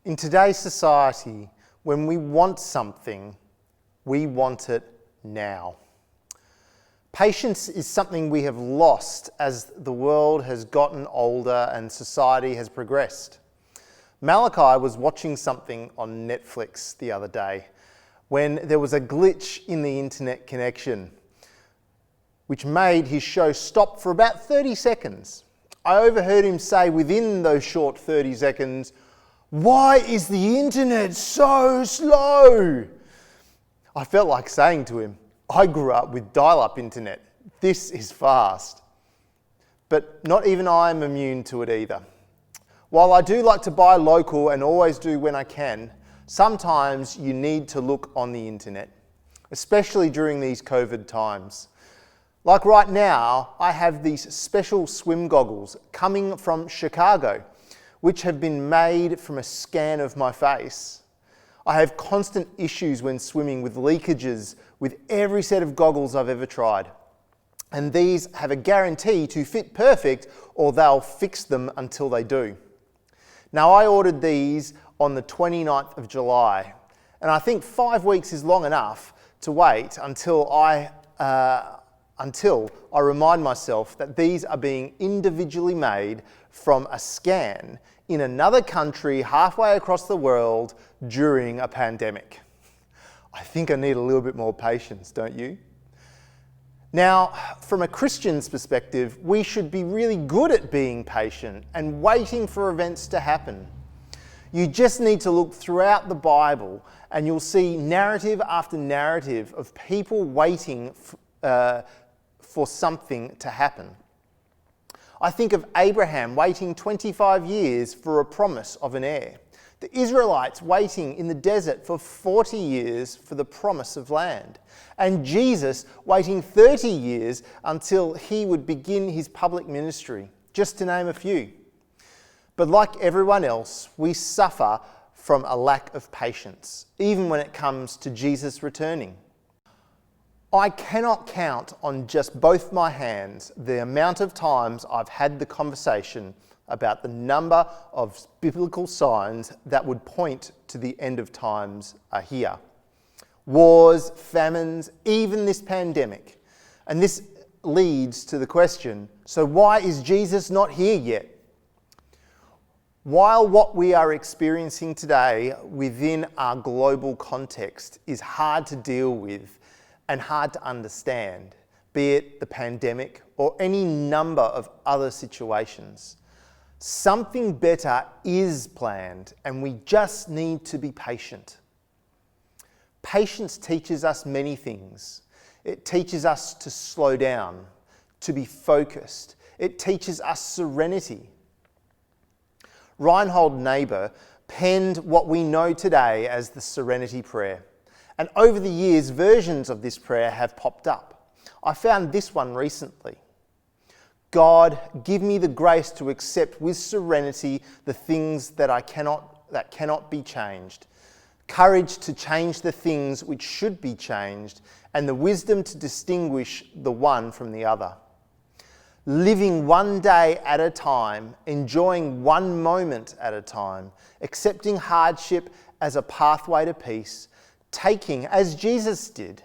In today's society, when we want something, we want it now. Patience is something we have lost as the world has gotten older and society has progressed. Malachi was watching something on Netflix the other day when there was a glitch in the internet connection, which made his show stop for about 30 seconds. I overheard him say within those short 30 seconds, "Why is the internet so slow?" I felt like saying to him, I grew up with dial-up internet. This is fast. But not even I am immune to it either. While I do like to buy local and always do when I can, sometimes you need to look on the internet, especially during these COVID times. Like right now, I have these special swim goggles coming from Chicago, which have been made from a scan of my face. I have constant issues when swimming with leakages with every set of goggles I've ever tried. And these have a guarantee to fit perfect or they'll fix them until they do. Now, I ordered these on the 29th of July, and I think 5 weeks is long enough to wait until I remind myself that these are being individually made from a scan in another country halfway across the world during a pandemic. I think I need a little bit more patience, don't you? Now, from a Christian's perspective, we should be really good at being patient and waiting for events to happen. You just need to look throughout the Bible and you'll see narrative after narrative of people waiting for something to happen. I think of Abraham waiting 25 years for a promise of an heir. The Israelites waiting in the desert for 40 years for the promise of land. And Jesus waiting 30 years until he would begin his public ministry, just to name a few. But like everyone else, we suffer from a lack of patience, even when it comes to Jesus returning. I cannot count on just both my hands the amount of times I've had the conversation about the number of biblical signs that would point to the end of times are here. Wars, famines, even this pandemic. And this leads to the question, so why is Jesus not here yet? While what we are experiencing today within our global context is hard to deal with and hard to understand, be it the pandemic or any number of other situations, something better is planned and we just need to be patient. Patience teaches us many things. It teaches us to slow down, to be focused. It teaches us serenity. Reinhold Niebuhr penned what we know today as the Serenity Prayer. And over the years, versions of this prayer have popped up. I found this one recently. God, give me the grace to accept with serenity the things that cannot be changed, courage to change the things which should be changed, and the wisdom to distinguish the one from the other. Living one day at a time, enjoying one moment at a time, accepting hardship as a pathway to peace, taking, as Jesus did,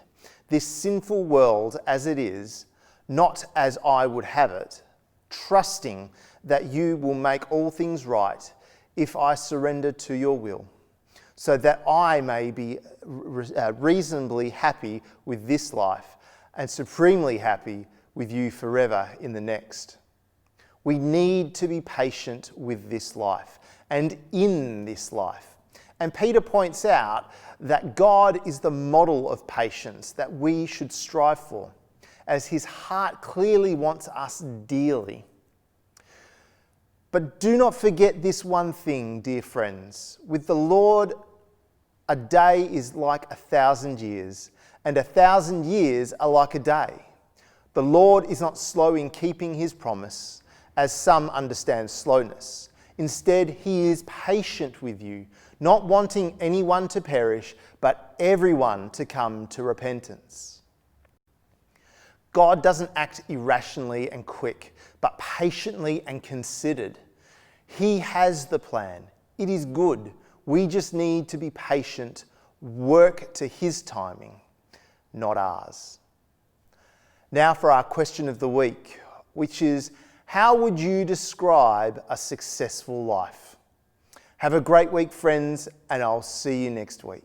this sinful world as it is, not as I would have it, trusting that you will make all things right if I surrender to your will, so that I may be reasonably happy with this life and supremely happy with you forever in the next. We need to be patient with this life and in this life. And Peter points out that God is the model of patience that we should strive for, as his heart clearly wants us dearly. But do not forget this one thing, dear friends. With the Lord, a day is like 1,000 years, and 1,000 years are like a day. The Lord is not slow in keeping his promise, as some understand slowness. Instead, he is patient with you, not wanting anyone to perish, but everyone to come to repentance. God doesn't act irrationally and quick, but patiently and considered. He has the plan. It is good. We just need to be patient, work to His timing, not ours. Now for our question of the week, which is, how would you describe a successful life? Have a great week, friends, and I'll see you next week.